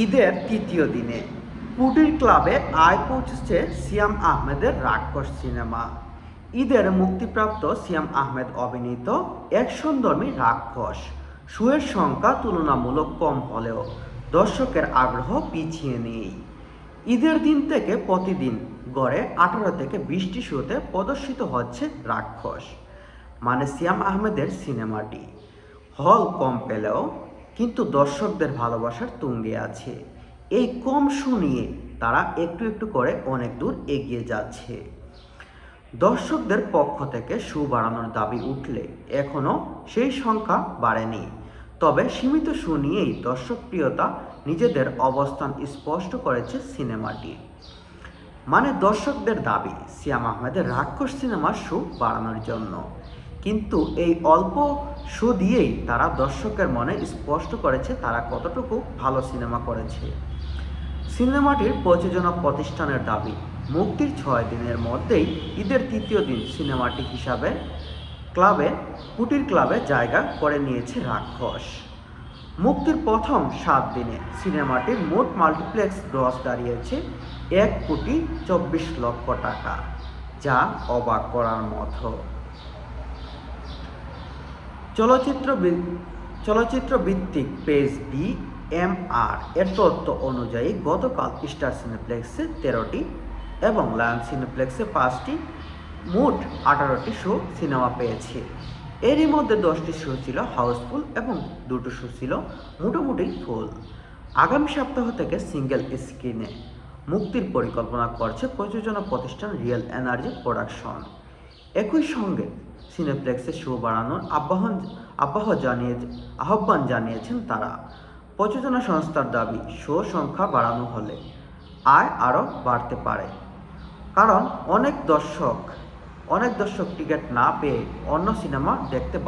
ঈদের তৃতীয় দিনে কুটির ক্লাবে আয় পৌঁছেছে সিয়াম আহমেদের রাক্ষস সিনেমা। ঈদের মুক্তিপ্রাপ্ত সিয়াম আহমেদ অভিনীত অ্যাকশনধর্মী রাক্ষস শোয়ের সংখ্যা তুলনামূলক কম হলেও দর্শকের আগ্রহ পিছিয়ে নেই। ঈদের দিন থেকে প্রতিদিন গড়ে 18 থেকে 20টি শোতে প্রদর্শিত হচ্ছে রাক্ষস মানে সিয়াম আহমেদের সিনেমাটি। হল কম পেলেও কিন্তু দর্শকদের ভালোবাসার তুঙ্গে আছে। এই কম শো নিয়ে তারা একটু একটু করে অনেক দূর এগিয়ে যাচ্ছে। দর্শকদের পক্ষ থেকে শো বাড়ানোর দাবি উঠলে এখনও সেই সংখ্যা বাড়েনি। তবে সীমিত শো নিয়েই দর্শকপ্রিয়তা নিজেদের অবস্থান স্পষ্ট করেছে সিনেমাটি। মানে দর্শকদের দাবি সিয়াম আহমেদের রাক্ষস সিনেমার শো বাড়ানোর জন্য, কিন্তু এই অল্প শো দিয়েই তারা দর্শকের মনে স্পষ্ট করেছে তারা কতটুকু ভালো সিনেমা করেছে। সিনেমাটির প্রযোজনা প্রতিষ্ঠানের দাবি মুক্তির 6 দিনের মধ্যেই ঈদের তৃতীয় দিন সিনেমাটি হিসাবে কুটির ক্লাবে জায়গা করে নিয়েছে রাক্ষস। মুক্তির প্রথম 7 দিনে সিনেমাটির মোট মাল্টিপ্লেক্স গ্রস দাঁড়িয়েছে 1,24,00,000 টাকা, যা অবাক করার মতো। চলচ্চিত্র ভিত্তিক পেজ BMR এর তথ্য অনুযায়ী গতকাল স্টার সিনেপ্লেক্সে 13টি এবং লায়ন সিনেপ্লেক্সে 5টি মোট 18টি শো সিনেমা পেয়েছে। এরই মধ্যে 10টি শো ছিল হাউসফুল এবং 2টি শো ছিল মোটামুটি ফুল। আগামী সপ্তাহ থেকে সিঙ্গেল স্ক্রিনে মুক্তির পরিকল্পনা করছে প্রযোজনা প্রতিষ্ঠান রিয়েল এনার্জি প্রোডাকশন। একই সঙ্গে সিনেপ্লেক্সে শো বাড়ানোর আহ্বান জানিয়েছেন তারা। প্রযোজনা সংস্থার দাবি শো সংখ্যা বাড়ানো হলে আয় আরও বাড়তে পারে, কারণ অনেক দর্শক টিকিট না পেয়ে অন্য সিনেমা দেখতে